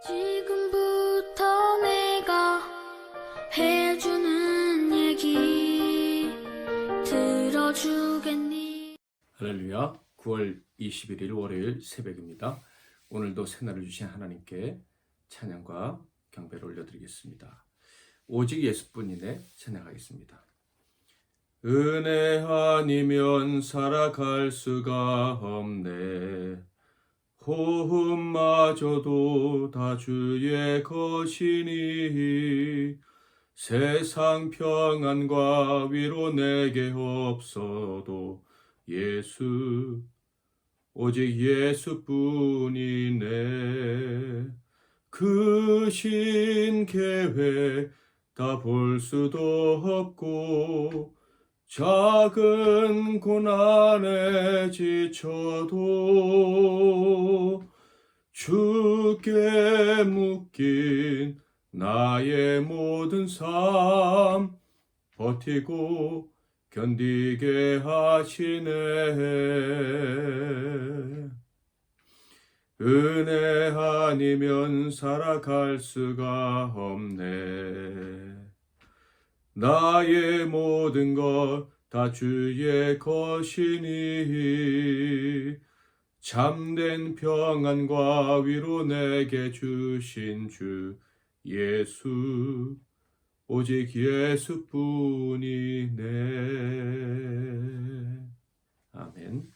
지금부터 내가 해주는 얘기 들어주겠니? 할렐루야. 9월 21일 월요일 새벽입니다. 오늘도 새날을 주신 하나님께 찬양과 경배를 올려드리겠습니다. 오직 예수뿐이네 찬양하겠습니다. 은혜 아니면 살아갈 수가 없네. 호흡마저도 다 주의 것이니 세상 평안과 위로 내게 없어도 예수 오직 예수뿐이네. 그 신 계획 다 볼 수도 없고 작은 고난에 지쳐도 주께 묶인 나의 모든 삶 버티고 견디게 하시네. 은혜 아니면 살아갈 수가 없네. 나의 모든 것 다 주의 것이니 참된 평안과 위로 내게 주신 주 예수 오직 예수뿐이네. 아멘.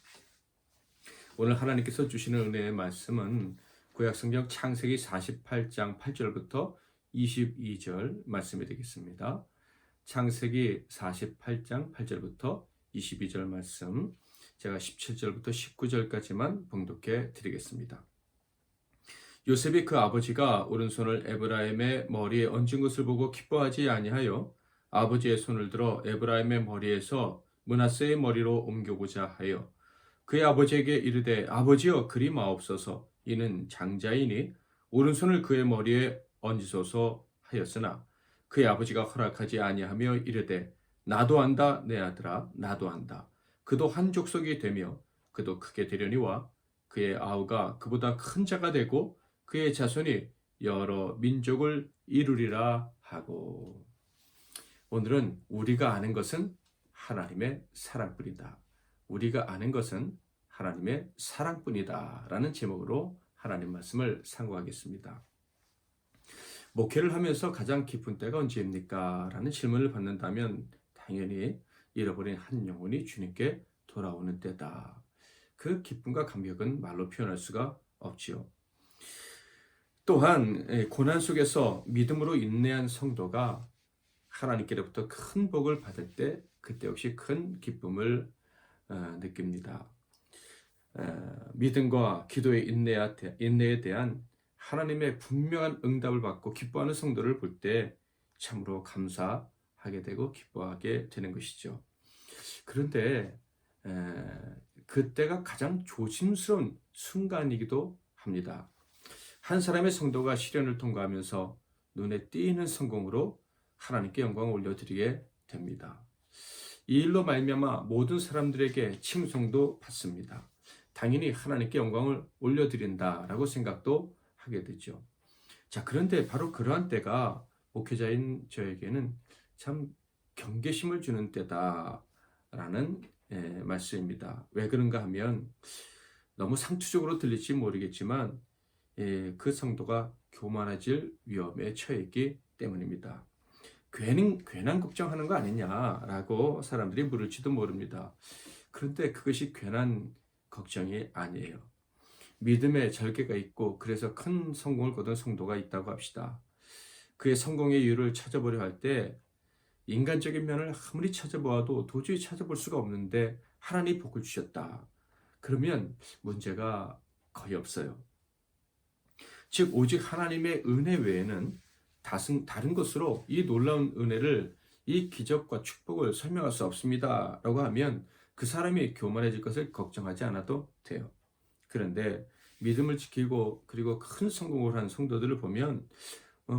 오늘 하나님께서 주시는 은혜의 말씀은 구약성경 창세기 48장 8절부터 22절 말씀이 되겠습니다. 창세기 48장 8절부터 22절 말씀, 제가 17절부터 19절까지만 봉독해 드리겠습니다. 요셉이 그 아버지가 오른손을 에브라임의 머리에 얹은 것을 보고 기뻐하지 아니하여 아버지의 손을 들어 에브라임의 머리에서 므낫세의 머리로 옮겨보자 하여 그의 아버지에게 이르되 아버지여 그리 마옵소서. 이는 장자이니 오른손을 그의 머리에 얹으소서 하였으나 그의 아버지가 허락하지 아니하며 이르되 나도 안다 내 아들아 나도 안다. 그도 한 족속이 되며 그도 크게 되려니와 그의 아우가 그보다 큰 자가 되고 그의 자손이 여러 민족을 이루리라 하고. 오늘은 우리가 아는 것은 하나님의 사랑뿐이다. 우리가 아는 것은 하나님의 사랑뿐이다 라는 제목으로 하나님 말씀을 상고하겠습니다. 목회를 하면서 가장 기쁜 때가 언제입니까? 라는 질문을 받는다면 당연히 잃어버린 한 영혼이 주님께 돌아오는 때다. 그 기쁨과 감격은 말로 표현할 수가 없지요. 또한 고난 속에서 믿음으로 인내한 성도가 하나님께로부터 큰 복을 받을 때 그때 역시 큰 기쁨을 느낍니다. 믿음과 기도의 인내에 대한 하나님의 분명한 응답을 받고 기뻐하는 성도를 볼 때 참으로 감사하게 되고 기뻐하게 되는 것이죠. 그런데 그때가 가장 조심스러운 순간이기도 합니다. 한 사람의 성도가 시련을 통과하면서 눈에 띄는 성공으로 하나님께 영광을 올려드리게 됩니다. 이 일로 말미암아 모든 사람들에게 칭송도 받습니다. 당연히 하나님께 영광을 올려드린다라고 생각도 하게 되죠. 자, 그런데 바로 그러한 때가 목회자인 저에게는 참 경계심을 주는 때다라는 말씀입니다. 왜 그런가 하면 너무 상투적으로 들릴지 모르겠지만 그 성도가 교만해질 위험에 처해 있기 때문입니다. 괜한 걱정하는 거 아니냐라고 사람들이 물을지도 모릅니다. 그런데 그것이 괜한 걱정이 아니에요. 믿음의 절개가 있고 그래서 큰 성공을 거둔 성도가 있다고 합시다. 그의 성공의 이유를 찾아보려 할 때 인간적인 면을 아무리 찾아보아도 도저히 찾아볼 수가 없는데 하나님이 복을 주셨다. 그러면 문제가 거의 없어요. 즉 오직 하나님의 은혜 외에는 다른 것으로 이 놀라운 은혜를, 이 기적과 축복을 설명할 수 없습니다 라고 하면 그 사람이 교만해질 것을 걱정하지 않아도 돼요. 그런데 믿음을 지키고 그리고 큰 성공을 한 성도들을 보면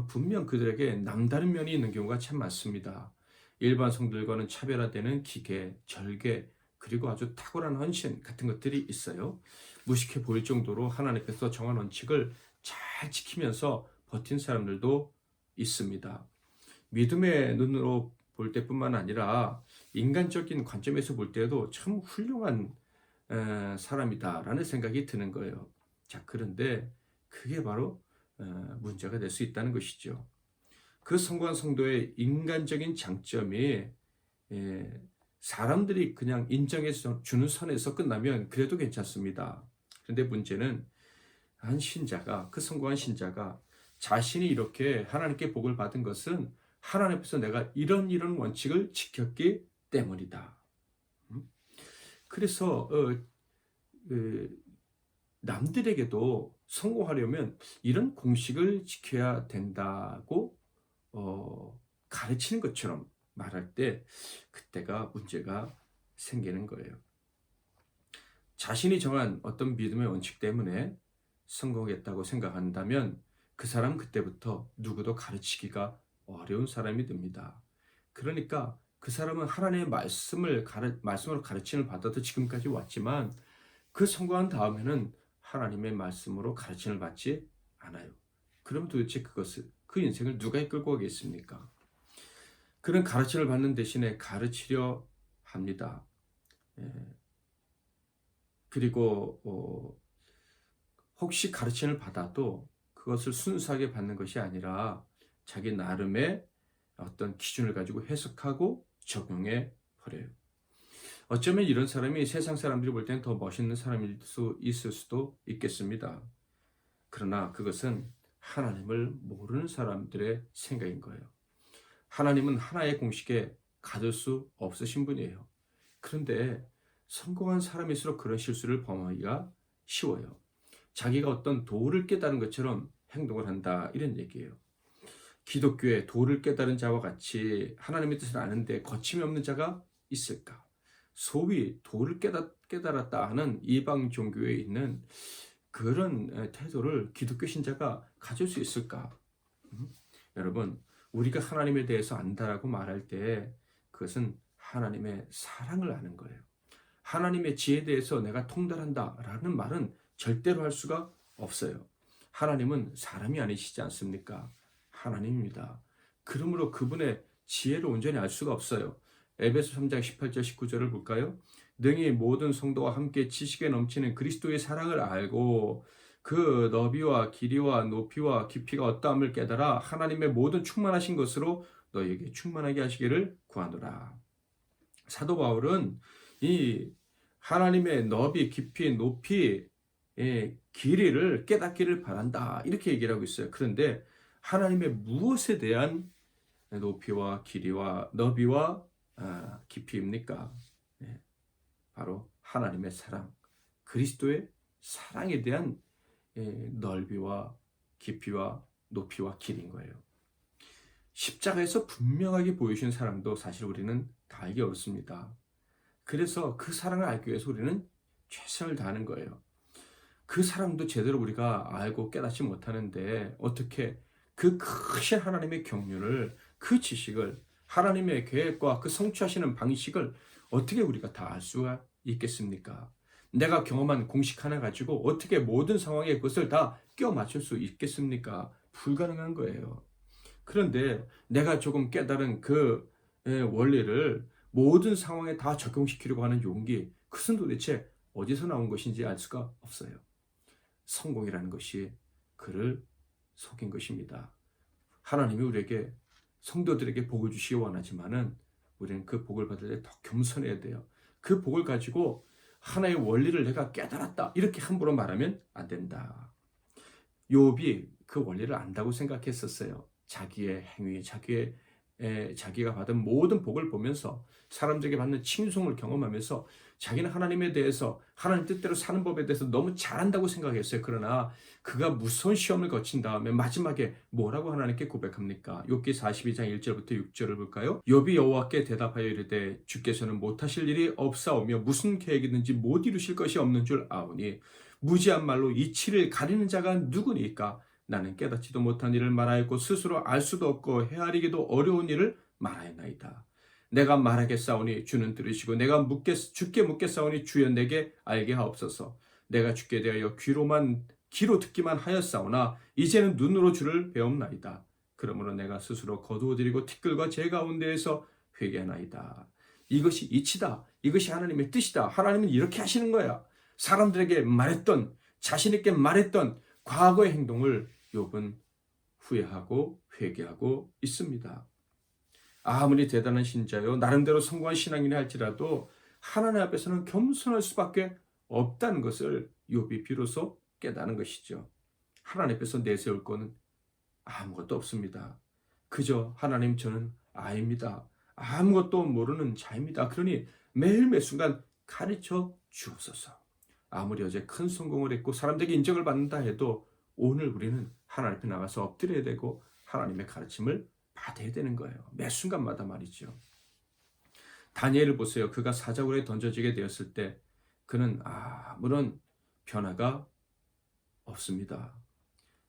분명 그들에게 남다른 면이 있는 경우가 참 많습니다. 일반 성도들과는 차별화되는 기계, 절개, 그리고 아주 탁월한 헌신 같은 것들이 있어요. 무식해 보일 정도로 하나님께서 정한 원칙을 잘 지키면서 버틴 사람들도 있습니다. 믿음의 눈으로 볼 때뿐만 아니라 인간적인 관점에서 볼 때도 참 훌륭한 사람이다라는 생각이 드는 거예요. 자, 그런데 그게 바로 문제가 될 수 있다는 것이죠. 그 성공한 성도의 인간적인 장점이 사람들이 그냥 인정해서 주는 선에서 끝나면 그래도 괜찮습니다. 그런데 문제는 한 신자가, 그 성공한 신자가 자신이 이렇게 하나님께 복을 받은 것은 하나님 앞에서 내가 이런 원칙을 지켰기 때문이다. 그래서 남들에게도 성공하려면 이런 공식을 지켜야 된다고 가르치는 것처럼 말할 때 그때가 문제가 생기는 거예요. 자신이 정한 어떤 믿음의 원칙 때문에 성공했다고 생각한다면 그 사람 그때부터 누구도 가르치기가 어려운 사람이 됩니다. 그러니까 그 사람은 하나님의 말씀으로 가르침을 받아도 지금까지 왔지만 그 성공한 다음에는 하나님의 말씀으로 가르침을 받지 않아요. 그럼 도대체 그 인생을 누가 이끌고 가겠습니까? 그런 가르침을 받는 대신에 가르치려 합니다. 그리고 혹시 가르침을 받아도 그것을 순수하게 받는 것이 아니라 자기 나름의 어떤 기준을 가지고 해석하고 적용해 버려요. 어쩌면 이런 사람이 세상 사람들이 볼 때는 더 멋있는 사람일 수 있을 수도 있겠습니다. 그러나 그것은 하나님을 모르는 사람들의 생각인 거예요. 하나님은 하나의 공식에 가둘 수 없으신 분이에요. 그런데 성공한 사람일수록 그런 실수를 범하기가 쉬워요. 자기가 어떤 도를 깨달은 것처럼 행동을 한다, 이런 얘기예요. 기독교에 도를 깨달은 자와 같이 하나님의 뜻을 아는데 거침이 없는 자가 있을까? 소위 도를 깨달았다 하는 이방 종교에 있는 그런 태도를 기독교 신자가 가질 수 있을까? 여러분, 우리가 하나님에 대해서 안다라고 말할 때 그것은 하나님의 사랑을 아는 거예요. 하나님의 지혜에 대해서 내가 통달한다라는 말은 절대로 할 수가 없어요. 하나님은 사람이 아니시지 않습니까? 하나님입니다. 그러므로 그분의 지혜를 온전히 알 수가 없어요. 에베소 3장 18절 19절을 볼까요? 능히 모든 성도와 함께 지식에 넘치는 그리스도의 사랑을 알고 그 너비와 길이와 높이와 깊이가 어떠함을 깨달아 하나님의 모든 충만하신 것으로 너희에게 충만하게 하시기를 구하노라. 사도 바울은 이 하나님의 너비, 깊이, 높이, 길이를 깨닫기를 바란다, 이렇게 얘기를 하고 있어요. 그런데 하나님의 무엇에 대한 높이와 길이와 너비와 깊이입니까? 바로 하나님의 사랑, 그리스도의 사랑에 대한 넓이와 깊이와 높이와 길인 거예요. 십자가에서 분명하게 보여주신 사랑도 사실 우리는 다 알기 어렵습니다. 그래서 그 사랑을 알기 위해서 우리는 최선을 다하는 거예요. 그 사랑도 제대로 우리가 알고 깨닫지 못하는데 어떻게 그 크신 하나님의 경륜을, 그 지식을, 하나님의 계획과 그 성취하시는 방식을 어떻게 우리가 다 알 수가 있겠습니까? 내가 경험한 공식 하나 가지고 어떻게 모든 상황에 그것을 다 끼워 맞출 수 있겠습니까? 불가능한 거예요. 그런데 내가 조금 깨달은 그 원리를 모든 상황에 다 적용시키려고 하는 용기, 그것은 도대체 어디서 나온 것인지 알 수가 없어요. 성공이라는 것이 그를 속인 것입니다. 하나님이 우리에게, 성도들에게 복을 주시기 원하지만은 우리는 그 복을 받을 때 더 겸손해야 돼요. 그 복을 가지고 하나의 원리를 내가 깨달았다, 이렇게 함부로 말하면 안 된다. 욥이 그 원리를 안다고 생각했었어요. 자기의 행위, 자기가 받은 모든 복을 보면서, 사람들에게 받는 칭송을 경험하면서 자기는 하나님에 대해서, 하나님 뜻대로 사는 법에 대해서 너무 잘한다고 생각했어요. 그러나 그가 무서운 시험을 거친 다음에 마지막에 뭐라고 하나님께 고백합니까? 욥기 42장 1절부터 6절을 볼까요? 욥이 여호와께 대답하여 이르되 주께서는 못하실 일이 없사오며 무슨 계획이든지 못 이루실 것이 없는 줄 아오니 무지한 말로 이치를 가리는 자가 누구니까? 나는 깨닫지도 못한 일을 말하였고 스스로 알 수도 없고 헤아리기도 어려운 일을 말하였나이다. 내가 말하겠사오니 주는 들으시고 내가 주께 묻겠사오니 주여 내게 알게 하옵소서. 내가 주께 대하여 귀로만 귀로 듣기만 하였사오나 이제는 눈으로 주를 배움나이다. 그러므로 내가 스스로 거두어드리고 티끌과 제 가운데에서 회개하나이다. 이것이 이치다. 이것이 하나님의 뜻이다. 하나님은 이렇게 하시는 거야. 사람들에게 말했던, 자신 있게 말했던 과거의 행동을 욥은 후회하고 회개하고 있습니다. 아무리 대단한 신자요, 나름대로 성공한 신앙인이 할지라도 하나님 앞에서는 겸손할 수밖에 없다는 것을 욥이 비로소 깨닫는 것이죠. 하나님 앞에서 내세울 것은 아무것도 없습니다. 그저 하나님, 저는 아입니다. 아무것도 모르는 자입니다. 그러니 매일 매순간 가르쳐 주옵소서. 아무리 어제 큰 성공을 했고 사람들에게 인정을 받는다 해도 오늘 우리는 하나님 앞에 나가서 엎드려야 되고 하나님의 가르침을 받아야 되는 거예요. 매 순간마다 말이죠. 다니엘을 보세요. 그가 사자굴에 던져지게 되었을 때 그는 아무런 변화가 없습니다.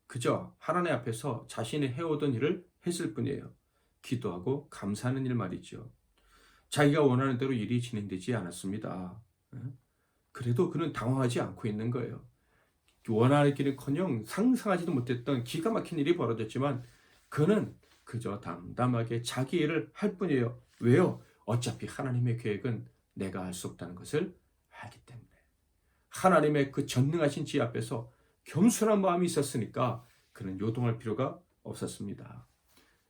그저 하나님 앞에서 자신이 해오던 일을 했을 뿐이에요. 기도하고 감사하는 일 말이죠. 자기가 원하는 대로 일이 진행되지 않았습니다. 그래도 그는 당황하지 않고 있는 거예요. 원하기는커녕 상상하지도 못했던 기가 막힌 일이 벌어졌지만 그는 그저 담담하게 자기 일을 할 뿐이에요. 왜요? 어차피 하나님의 계획은 내가 알 수 없다는 것을 알기 때문에. 하나님의 그 전능하신 지혜 앞에서 겸손한 마음이 있었으니까 그는 요동할 필요가 없었습니다.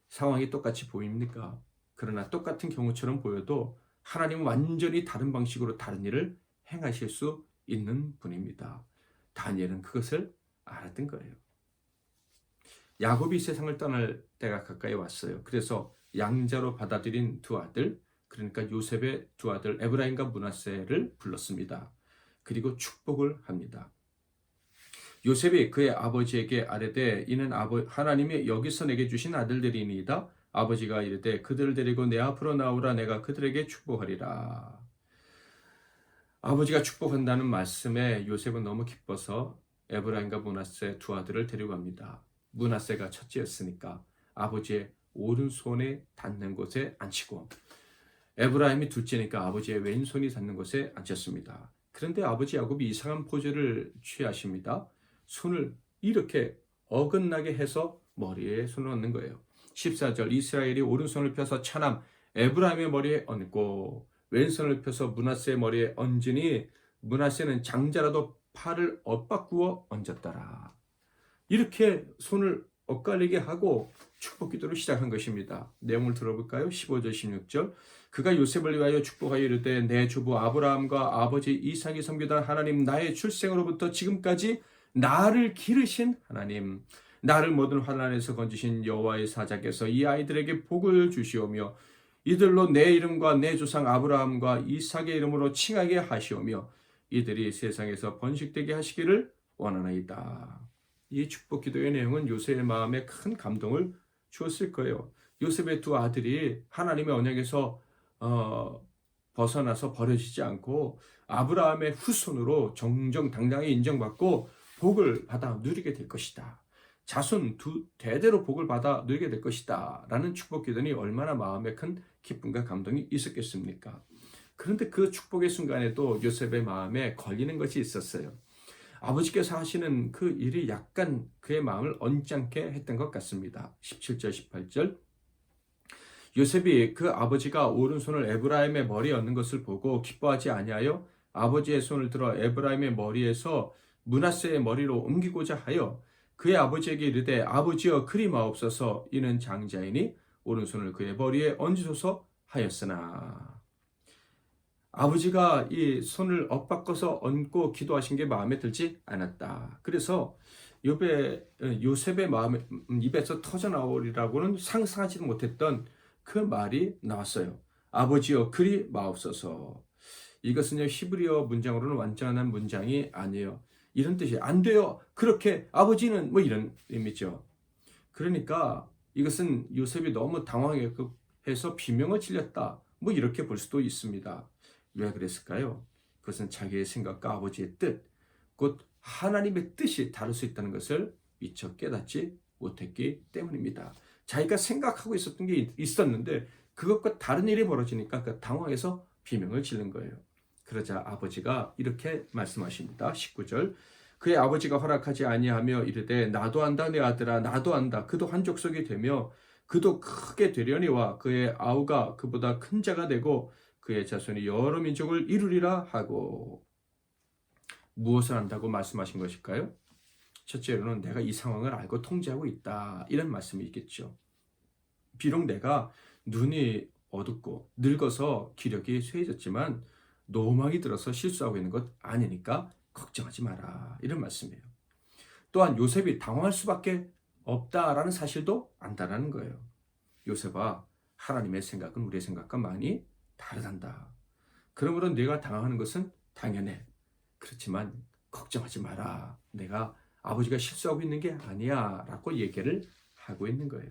상황이 똑같이 보입니까? 그러나 똑같은 경우처럼 보여도 하나님은 완전히 다른 방식으로 다른 일을 행하실 수 있는 분입니다. 다니엘은 그것을 알았던 거예요. 야곱이 세상을 떠날 때가 가까이 왔어요. 그래서 양자로 받아들인 두 아들, 그러니까 요셉의 두 아들 에브라임과 므낫세를 불렀습니다. 그리고 축복을 합니다. 요셉이 그의 아버지에게 아뢰되 이는 하나님이 여기서 내게 주신 아들들이니이다. 아버지가 이르되 그들을 데리고 내 앞으로 나오라. 내가 그들에게 축복하리라. 아버지가 축복한다는 말씀에 요셉은 너무 기뻐서 에브라임과 므낫세 두 아들을 데리고 갑니다. 므낫세가 첫째였으니까 아버지의 오른손에 닿는 곳에 앉히고, 에브라임이 둘째니까 아버지의 왼손이 닿는 곳에 앉혔습니다. 그런데 아버지 야곱이 이상한 포즈를 취하십니다. 손을 이렇게 어긋나게 해서 머리에 손을 얹는 거예요. 14절, 이스라엘이 오른손을 펴서 차남 에브라임의 머리에 얹고 왼손을 펴서 므낫세의 머리에 얹으니 므낫세는 장자라도 팔을 엇바꾸어 얹었더라. 이렇게 손을 엇갈리게 하고 축복 기도를 시작한 것입니다. 내용을 들어볼까요? 15절 16절. 그가 요셉을 위하여 축복하여 이르되 내 주부 아브라함과 아버지 이삭이 섬기던 하나님, 나의 출생으로부터 지금까지 나를 기르신 하나님, 나를 모든 환난에서 건지신 여호와의 사자께서 이 아이들에게 복을 주시오며 이들로 내 이름과 내 조상 아브라함과 이삭의 이름으로 칭하게 하시오며 이들이 세상에서 번식되게 하시기를 원하나이다. 이 축복 기도의 내용은 요셉의 마음에 큰 감동을 주었을 거예요. 요셉의 두 아들이 하나님의 언약에서 벗어나서 버려지지 않고 아브라함의 후손으로 정정당당히 인정받고 복을 받아 누리게 될 것이다. 자손 두 대대로 복을 받아 누리게 될 것이다. 라는 축복 기도니 얼마나 마음에 큰 기쁨과 감동이 있었겠습니까? 그런데 그 축복의 순간에도 요셉의 마음에 걸리는 것이 있었어요. 아버지께서 하시는 그 일이 약간 그의 마음을 언짢게 했던 것 같습니다. 17절 18절. 요셉이 그 아버지가 오른손을 에브라임의 머리에 얹는 것을 보고 기뻐하지 아니하여 아버지의 손을 들어 에브라임의 머리에서 므낫세의 머리로 옮기고자 하여 그의 아버지에게 이르되 아버지여 그리 마옵소서. 이는 장자이니 오른손을 그의 머리에 얹으소서 하였으나. 아버지가 이 손을 엇바꿔서 얹고 기도하신 게 마음에 들지 않았다. 그래서 요셉의 마음에 입에서 터져나오리라고는 상상하지도 못했던 그 말이 나왔어요. 아버지여 그리 마옵소서. 이것은 히브리어 문장으로는 완전한 문장이 아니에요. 이런 뜻이 안 돼요. 그렇게 아버지는 뭐 이런 의미죠. 그러니까 이것은 요셉이 너무 당황해서 비명을 질렸다. 뭐 이렇게 볼 수도 있습니다. 왜 그랬을까요? 그것은 자기의 생각과 아버지의 뜻, 곧 하나님의 뜻이 다를 수 있다는 것을 미처 깨닫지 못했기 때문입니다. 자기가 생각하고 있었던 게 있었는데 그것과 다른 일이 벌어지니까 그 당황해서 비명을 지른 거예요. 그러자 아버지가 이렇게 말씀하십니다. 19절. 그의 아버지가 허락하지 아니하며 이르되 나도 안다 내 아들아 나도 안다. 그도 한 족속이 되며 그도 크게 되려니와 그의 아우가 그보다 큰 자가 되고 그의 자손이 여러 민족을 이루리라 하고. 무엇을 안다고 말씀하신 것일까요? 첫째로는 내가 이 상황을 알고 통제하고 있다, 이런 말씀이 있겠죠. 비록 내가 눈이 어둡고 늙어서 기력이 쇠해졌지만 노망이 들어서 실수하고 있는 것 아니니까 걱정하지 마라, 이런 말씀이에요. 또한 요셉이 당황할 수밖에 없다라는 사실도 안다라는 거예요. 요셉아, 하나님의 생각은 우리의 생각과 많이 다르단다. 그러므로 네가 당황하는 것은 당연해. 그렇지만 걱정하지 마라. 내가 아버지가 실수하고 있는 게 아니야 라고 얘기를 하고 있는 거예요.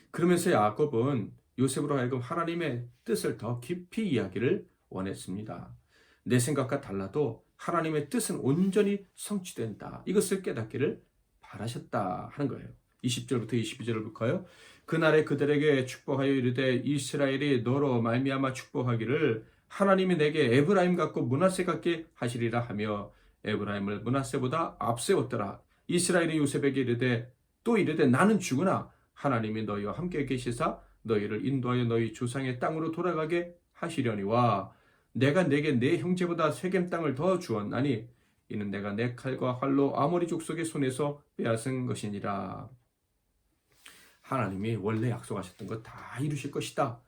그러면서 야곱은 요셉으로 하여금 하나님의 뜻을 더 깊이 이야기를 원했습니다. 내 생각과 달라도 하나님의 뜻은 온전히 성취된다, 이것을 깨닫기를 바라셨다 하는 거예요. 20절부터 22절을 볼까요? 그날에 그들에게 축복하여 이르되 이스라엘이 너로 말미암아 축복하기를 하나님이 내게 에브라임 같고 므낫세 같게 하시리라 하며 에브라임을 므낫세보다 앞세웠더라. 이스라엘이 요셉에게 이르되 또 이르되 나는 죽으나 하나님이 너희와 함께 계시사 너희를 인도하여 너희 조상의 땅으로 돌아가게 하시려니와 내가 내게 내 형제보다 세겜 땅을 더 주었나니 이는 내가 내 칼과 활로 아모리 족속의 손에서 빼앗은 것이니라. 하나님이 원래 약속하셨던 것 다 이루실 것이다,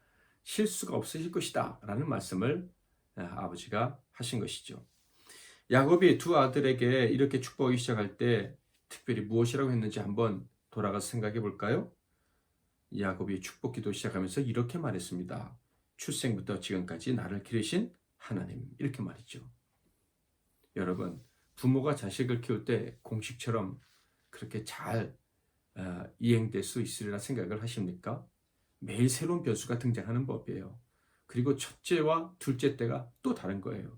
실수가 없으실 것이다 라는 말씀을 아버지가 하신 것이죠. 야곱이 두 아들에게 이렇게 축복하기 시작할 때 특별히 무엇이라고 했는지 한번 돌아가서 생각해 볼까요? 야곱이 축복기도 시작하면서 이렇게 말했습니다. 출생부터 지금까지 나를 기르신 하나님, 이렇게 말했죠. 여러분, 부모가 자식을 키울 때 공식처럼 그렇게 잘 이행될 수 있으리라 생각을 하십니까? 매일 새로운 변수가 등장하는 법이에요. 그리고 첫째와 둘째 때가 또 다른 거예요.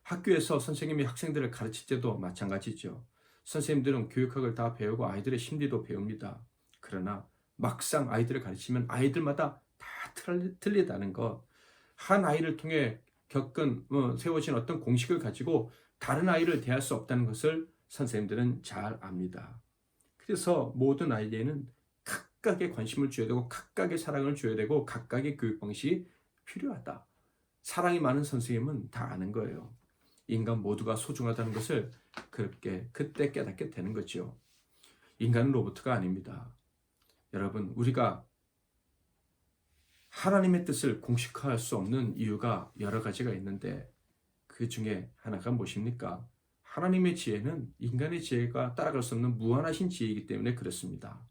학교에서 선생님이 학생들을 가르칠 때도 마찬가지죠. 선생님들은 교육학을 다 배우고 아이들의 심리도 배웁니다. 그러나 막상 아이들을 가르치면 아이들마다 다 틀리다는 것, 한 아이를 통해 세워진 어떤 공식을 가지고 다른 아이를 대할 수 없다는 것을 선생님들은 잘 압니다. 그래서 모든 아이에는 각각의 관심을 줘야 되고 각각의 사랑을 줘야 되고 각각의 교육 방식이 필요하다. 사랑이 많은 선생님은 다 아는 거예요. 인간 모두가 소중하다는 것을 그때 깨닫게 되는 거죠. 인간은 로봇가 아닙니다. 여러분, 우리가 하나님의 뜻을 공식화할 수 없는 이유가 여러 가지가 있는데 그 중에 하나가 무엇입니까? 하나님의 지혜는 인간의 지혜가 따라갈 수 없는 무한하신 지혜이기 때문에 그렇습니다.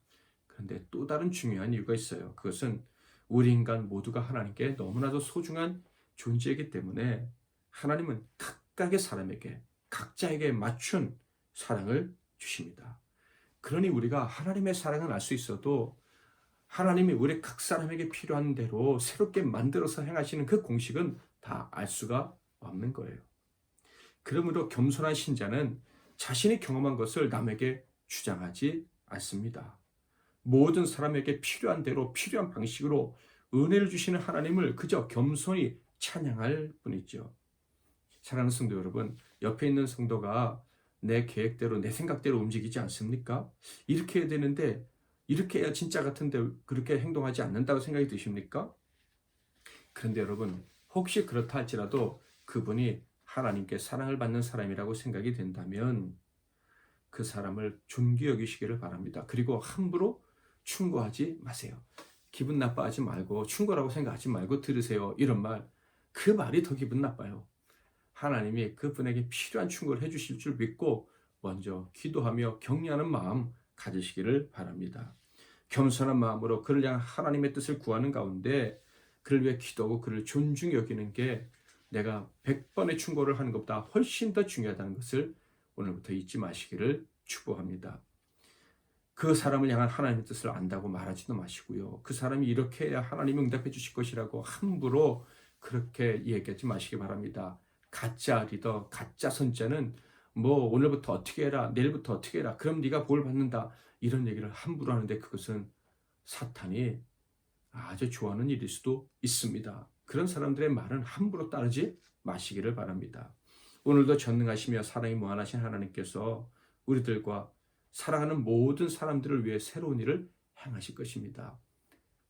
그런데 또 다른 중요한 이유가 있어요. 그것은 우리 인간 모두가 하나님께 너무나도 소중한 존재이기 때문에 하나님은 각각의 사람에게 각자에게 맞춘 사랑을 주십니다. 그러니 우리가 하나님의 사랑을 알 수 있어도 하나님이 우리 각 사람에게 필요한 대로 새롭게 만들어서 행하시는 그 공식은 다 알 수가 없는 거예요. 그러므로 겸손한 신자는 자신이 경험한 것을 남에게 주장하지 않습니다. 모든 사람에게 필요한 대로 필요한 방식으로 은혜를 주시는 하나님을 그저 겸손히 찬양할 뿐이죠. 사랑하는 성도 여러분, 옆에 있는 성도가 내 계획대로 내 생각대로 움직이지 않습니까? 이렇게 해야 되는데 이렇게 해야 진짜 같은데 그렇게 행동하지 않는다고 생각이 드십니까? 그런데 여러분, 혹시 그렇다 할지라도 그분이 하나님께 사랑을 받는 사람이라고 생각이 된다면 그 사람을 존귀 여기시기를 바랍니다. 그리고 함부로 충고하지 마세요. 기분 나빠하지 말고 충고라고 생각하지 말고 들으세요. 이런 말, 그 말이 더 기분 나빠요. 하나님이 그분에게 필요한 충고를 해주실 줄 믿고 먼저 기도하며 격려하는 마음 가지시기를 바랍니다. 겸손한 마음으로 그를 향한 하나님의 뜻을 구하는 가운데 그를 위해 기도하고 그를 존중히 여기는 게 내가 100번의 충고를 하는 것보다 훨씬 더 중요하다는 것을 오늘부터 잊지 마시기를 축복합니다. 그 사람을 향한 하나님의 뜻을 안다고 말하지도 마시고요. 그 사람이 이렇게 해야 하나님이 응답해 주실 것이라고 함부로 그렇게 얘기하지 마시기 바랍니다. 가짜 리더, 가짜 선자는 오늘부터 어떻게 해라, 내일부터 어떻게 해라, 그럼 네가 볼 받는다, 이런 얘기를 함부로 하는데 그것은 사탄이 아주 좋아하는 일일 수도 있습니다. 그런 사람들의 말은 함부로 따르지 마시기를 바랍니다. 오늘도 전능하시며 사랑이 무한하신 하나님께서 우리들과 사랑하는 모든 사람들을 위해 새로운 일을 행하실 것입니다.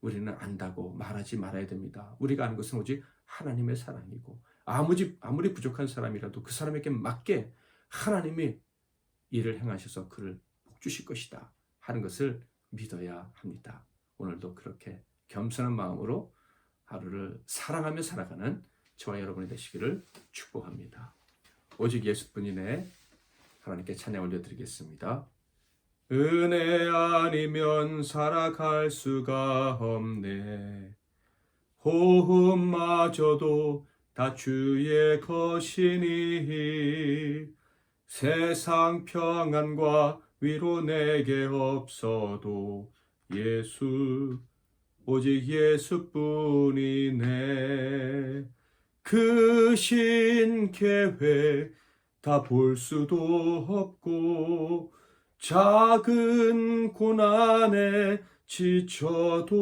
우리는 안다고 말하지 말아야 됩니다. 우리가 아는 것은 오직 하나님의 사랑이고 아무리 부족한 사람이라도 그 사람에게 맞게 하나님이 일을 행하셔서 그를 복주실 것이다 하는 것을 믿어야 합니다. 오늘도 그렇게 겸손한 마음으로 하루를 사랑하며 살아가는 저와 여러분이 되시기를 축복합니다. 오직 예수뿐이네. 하나님께 찬양 올려드리겠습니다. 은혜 아니면 살아갈 수가 없네. 호흡마저도 다 주의 것이니 세상 평안과 위로 내게 없어도 예수 오직 예수뿐이네. 그 신 계획 다 볼 수도 없고 작은 고난에 지쳐도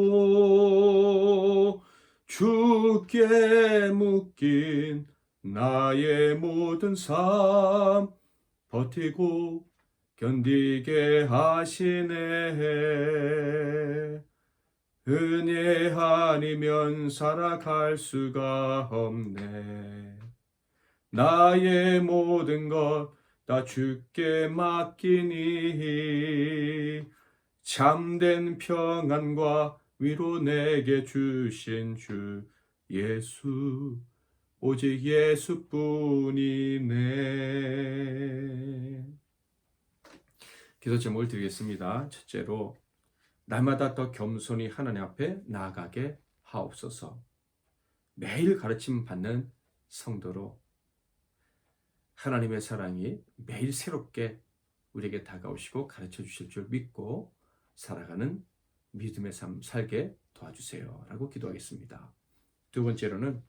주께 묶인 나의 모든 삶 버티고 견디게 하시네. 은혜 아니면 살아갈 수가 없네. 나의 모든 것 다 주께 맡기니 참된 평안과 위로 내게 주신 주 예수 오직 예수뿐이네. 기도 제목을 드리겠습니다. 첫째로 날마다 더 겸손히 하나님 앞에 나아가게 하옵소서. 매일 가르침 받는 성도로 하나님의 사랑이 매일 새롭게 우리에게 다가오시고 가르쳐 주실 줄 믿고 살아가는 믿음의 삶 살게 도와주세요 라고 기도하겠습니다. 두 번째로는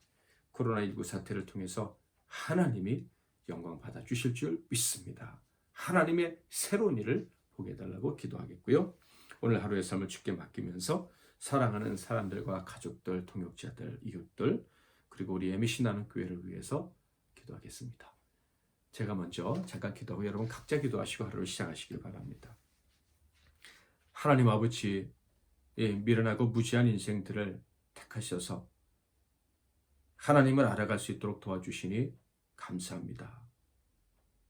코로나19 사태를 통해서 하나님이 영광 받아 주실 줄 믿습니다. 하나님의 새로운 일을 보게 해달라고 기도하겠고요. 오늘 하루의 삶을 주께 맡기면서 사랑하는 사람들과 가족들, 동역자들, 이웃들 그리고 우리 MBC 나눔 교회를 위해서 기도하겠습니다. 제가 먼저 잠깐 기도하고 여러분 각자 기도하시고 하루를 시작하시길 바랍니다. 하나님 아버지, 미련하고 무지한 인생들을 택하셔서 하나님을 알아갈 수 있도록 도와주시니 감사합니다.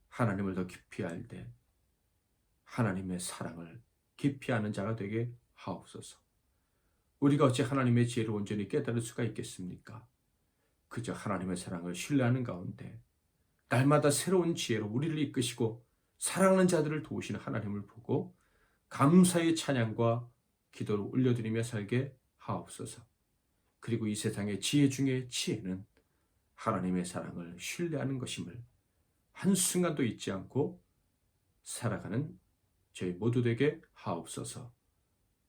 하나님을 더 깊이 알되 하나님의 사랑을 깊이 아는 자가 되게 하옵소서. 우리가 어찌 하나님의 지혜를 온전히 깨달을 수가 있겠습니까? 그저 하나님의 사랑을 신뢰하는 가운데 날마다 새로운 지혜로 우리를 이끄시고 사랑하는 자들을 도우시는 하나님을 보고 감사의 찬양과 기도를 올려드리며 살게 하옵소서. 그리고 이 세상의 지혜 중에 지혜는 하나님의 사랑을 신뢰하는 것임을 한순간도 잊지 않고 살아가는 저희 모두 되게 하옵소서.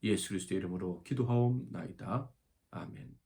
예수 그리스도의 이름으로 기도하옵나이다. 아멘.